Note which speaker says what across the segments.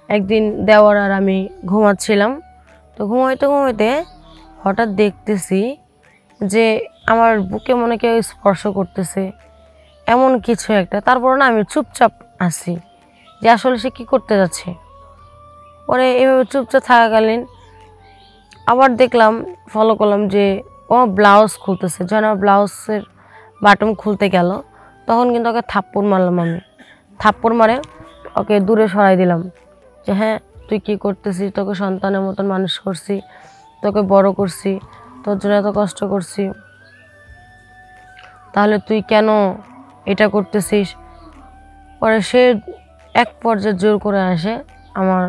Speaker 1: একদিন দেওয়ার আর আমি ঘুমাচ্ছিলাম, তো ঘুমাইতে ঘুমাইতে হঠাৎ দেখতেছি যে আমার বুকে মনে কেউ স্পর্শ করতেছে, এমন কিছু একটা। তারপর না আমি চুপচাপ আছি যে আসলে সে কী করতে যাচ্ছে। পরে এভাবে চুপচাপ থাকাকালীন আবার দেখলাম, ফলো করলাম যে ও ব্লাউজ খুলতেছে। যখন আমার ব্লাউজের বাটন খুলতে গেল তখন কিন্তু ওকে থাপ্পড় মারলাম। আমি থাপ্পড় মারে ওকে দূরে সরাই দিলাম যে হ্যাঁ, তুই কী করতেছিস? তোকে সন্তানের মতন মানুষ করছি, তোকে বড় করছি, তোর জন্য এত কষ্ট করছি, তাহলে তুই কেন এটা করতেছিস? পরে সে এক পর্যায়ে জোর করে আসে আমার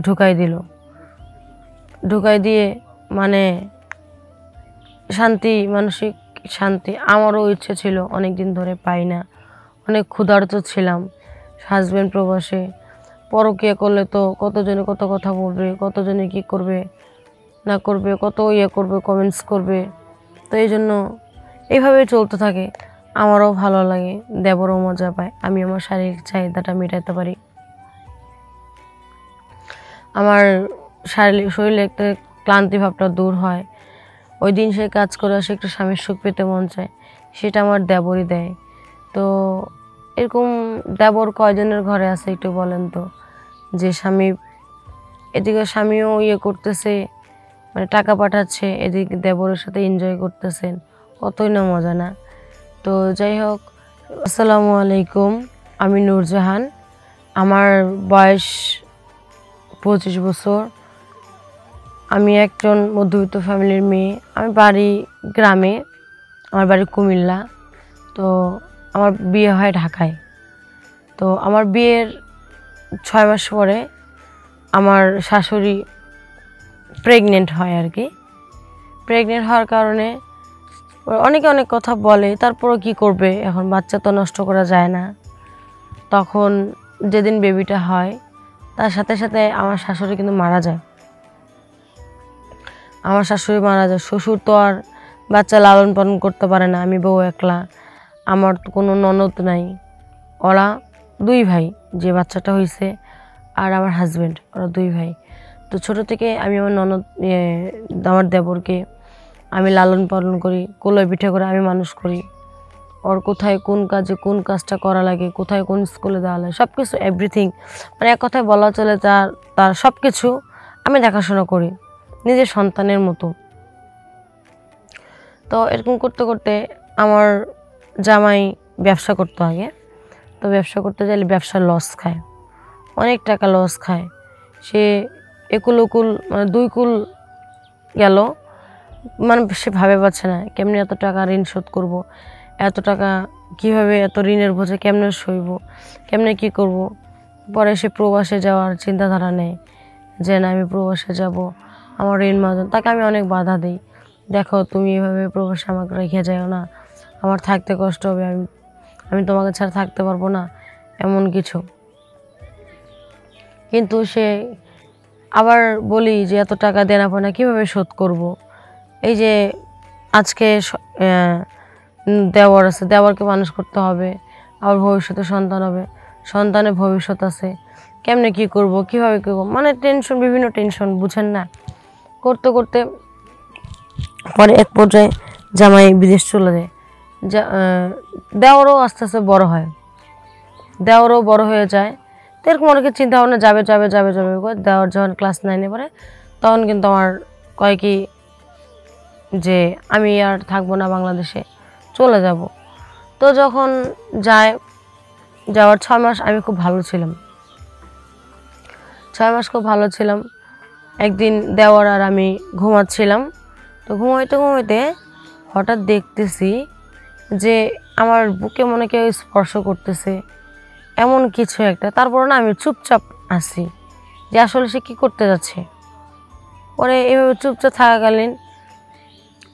Speaker 1: ঢুকাই দিয়ে মানে শান্তি, মানসিক শান্তি। আমারও ইচ্ছে ছিল, অনেক দিন ধরে পাই না, অনেক ক্ষুধার্ত ছিলাম। হাজব্যান্ড প্রবাসে, পরকীয়া করলে তো কতজনে কত কথা বলবে, কতজনে কী করবে না করবে, কত করবে, কমেন্টস করবে। তো এই জন্য এইভাবেই চলতে থাকে। আমারও ভালো লাগে, দেবরও মজা পায়, আমি আমার শারীরিক চাহিদাটা মেটাতে পারি। আমার শরীরে একটা ক্লান্তি ভাবটা দূর হয়। ওই দিন সে কাজ করে আসে, একটু স্বামীর সুখ পেতে মন চায়, সেটা আমার দেবরই দেয়। তো এরকম দেবর কয়জনের ঘরে আছে একটু বলেন তো, যে স্বামী এদিকে স্বামীও করতেছে, মানে টাকা পাঠাচ্ছে, এদিকে দেবরের সাথে এনজয় করতেছেন, কতই না মজা না। তো যাই হোক, আসসালামু আলাইকুম, আমি নূরজাহান। আমার বয়স 25 বছর। আমি একজন মধ্যবিত্ত ফ্যামিলির মেয়ে। আমি বাড়ি গ্রামে, আমার বাড়ি কুমিল্লা। তো আমার বিয়ে হয় ঢাকায়। তো আমার বিয়ের 6 মাস পরে আমার শাশুড়ি প্রেগনেন্ট হয় আর কি। প্রেগনেন্ট হওয়ার কারণে অনেকে অনেক কথা বলে, তারপরও কি করবে, এখন বাচ্চা তো নষ্ট করা যায় না। তখন যেদিন বেবিটা হয় তার সাথে সাথে আমার শাশুড়ি কিন্তু মারা যায়। আমার শাশুড়ি মারা যায়। শ্বশুর তো আর বাচ্চা লালন পালন করতে পারে না, আমি বউ একলা, আমার তো কোনো ননদ নাই। ওরা 2 ভাই, যে বাচ্চাটা হয়েছে আর আমার হাজব্যান্ড, ওরা 2 ভাই। তো ছোটো থেকে আমি আমার ননদ আমার দেবরকে আমি লালন পালন করি, কোলে পিঠে করে আমি মানুষ করি। ওর কোথায় কোন কাজে কোন কাজটা করা লাগে, কোথায় কোন স্কুলে দেওয়া লাগে, সব কিছু এভরিথিং, মানে এক কথায় বলা চলে তার সব কিছু আমি দেখাশোনা করি নিজের সন্তানের মতো। তো এরকম করতে করতে আমার জামাই ব্যবসা করতো আগে। তো ব্যবসা করতে চাইলে ব্যবসার লস খায়, অনেক টাকা লস খায়। সে একুল ওকুল, মানে 2 কুল গেল, মানে সে ভাবে পাচ্ছে না কেমনি এত টাকা ঋণ শোধ করব, এত টাকা কিভাবে, এত ঋণের বোঝে কেমনে সইব, কেমনে কি করব। পরে সে প্রবাসে যাওয়ার চিন্তাধারা নেয় যে না, আমি প্রবাসে যাব, আমার ঋণ মাজন। তাকে আমি অনেক বাধা দিই, দেখো তুমি এভাবে প্রবাসে আমাকে রেখে যাও না, আমার থাকতে কষ্ট হবে, আমি তোমাকে ছাড়া থাকতে পারবো না, এমন কিছু। কিন্তু সে আবার বলি যে এত টাকা দেনা পাওনা কীভাবে শোধ করব। এই যে আজকে দেওয়ার আছে, দেওয়ারকে মানুষ করতে হবে, আবার ভবিষ্যতে সন্তান হবে, সন্তানের ভবিষ্যৎ আছে, কেমনে কি করব, কিভাবে কী করবো, মানে টেনশন, বিভিন্ন টেনশন, বুঝেন না। করতে করতে পরে এক পর্যায়ে জামাই বিদেশ চলে যায়। দেওয়ারও আস্তে আস্তে বড় হয়, দেওয়ারও বড় হয়ে যায়। তো এরকম অনেকের চিন্তা ভাবনা যাবে যাবে যাবে যাবে করে দেওয়ার যখন ক্লাস 9-এ পড়ে তখন কিন্তু আমার কয় কি যে আমি আর থাকবো না, বাংলাদেশে চলে যাব। তো যখন যাওয়ার 6 মাস আমি খুব ভালো ছিলাম, 6 মাস খুব ভালো ছিলাম। একদিন দেওয়ার আর আমি ঘুমাচ্ছিলাম, তো ঘুমাইতে ঘুমাইতে হঠাৎ দেখতেছি যে আমার বুকে মনে কেউ স্পর্শ করতেছে, এমন কিছু একটা। তারপর না আমি চুপচাপ আছি যে আসলে সে কী করতে যাচ্ছে। পরে এভাবে চুপচাপ থাকাকালীন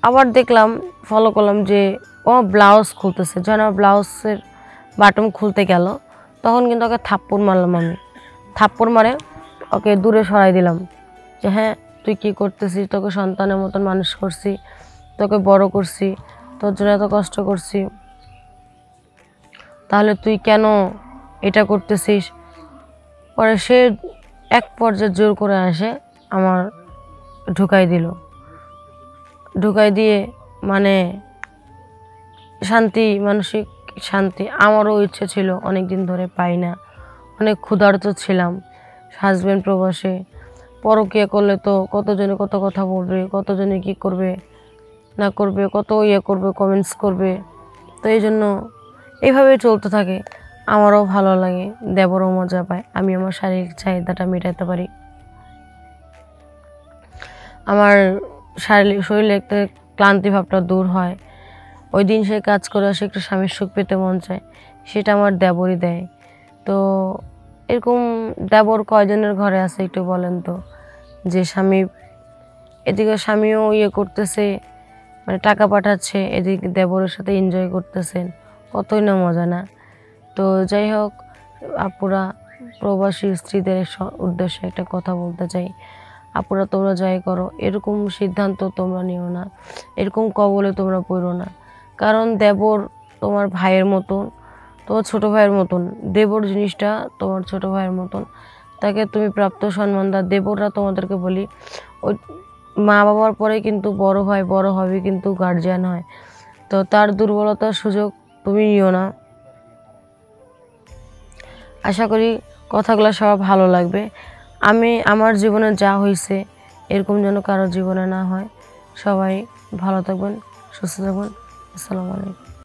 Speaker 1: আবার দেখলাম, ফলো করলাম যে ও ব্লাউজ খুলতেছে। যখন আমার ব্লাউজের বাটন খুলতে গেল তখন কিন্তু ওকে থাপ্পড় মারলাম। আমি থাপ্পড় মারে ওকে দূরে সরাই দিলাম যে হ্যাঁ, তুই কী করতেছিস? তোকে সন্তানের মতন মানুষ করছি, তোকে বড় করছি, তোর জন্য এত কষ্ট করছি, তাহলে তুই কেন এটা করতেছিস? পরে সে এক পর্যায়ে জোর করে আসে আমার ঢুকাই দিয়ে মানে মানসিক শান্তি আমারও ইচ্ছে ছিল, অনেক দিন ধরে পাই না, অনেক ক্ষুধার্ত ছিলাম। হাজব্যান্ড প্রবাসে, পরকীয়া করলে তো কতজনে কত কথা বলবে, কতজনে কি করবে না করবে, কত করবে, কমেন্টস করবে। তো এই জন্য এইভাবেই চলতে থাকে। আমারও ভালো লাগে, দেবরও মজা পায়, আমি আমার শারীরিক চাহিদাটা মেটাতে পারি। আমার শরীরে একটা ক্লান্তি ভাবটা দূর হয়। ওই দিন সে কাজ করে আসে একটু স্বামীর সুখ পেতে মন চায়, সেটা আমার দেবরই দেয়। তো এরকম দেবর কয়জনের ঘরে আছে একটু বলেন তো, যে স্বামী এদিকে স্বামীও করতেছে, মানে টাকা পাঠাচ্ছে, এদিকে দেবরের সাথে এনজয় করতেছেন, কতই না মজা না। তো যাই হোক আপুরা, প্রবাসী স্ত্রীদের উদ্দেশ্যে একটা কথা বলতে চাই, আপুরা তোমরা যাই করো এরকম সিদ্ধান্ত তোমরা নিও না, এরকম কবলে তোমরা পড়ো না। কারণ দেবর তোমার ভাইয়ের মতন, তোমার ছোট ভাইয়ের মতন। দেবর জিনিসটা তোমার ছোট ভাইয়ের মতন, তাকে তুমি প্রাপ্ত সম্মান দাও। দেবররা তোমাদেরকে বলি, ওই মা বাবার পরে কিন্তু বড় ভাই, বড় হবে কিন্তু গার্জিয়ান হয়। তো তার দুর্বলতার সুযোগ তুমি নিও না। আশা করি কথাগুলো সবার ভালো লাগবে। আমার জীবনে যা হয়েছে এরকম যেন কারোর জীবনে না হয়। সবাই ভালো থাকবেন, সুস্থ থাকবেন। আসসালামু আলাইকুম।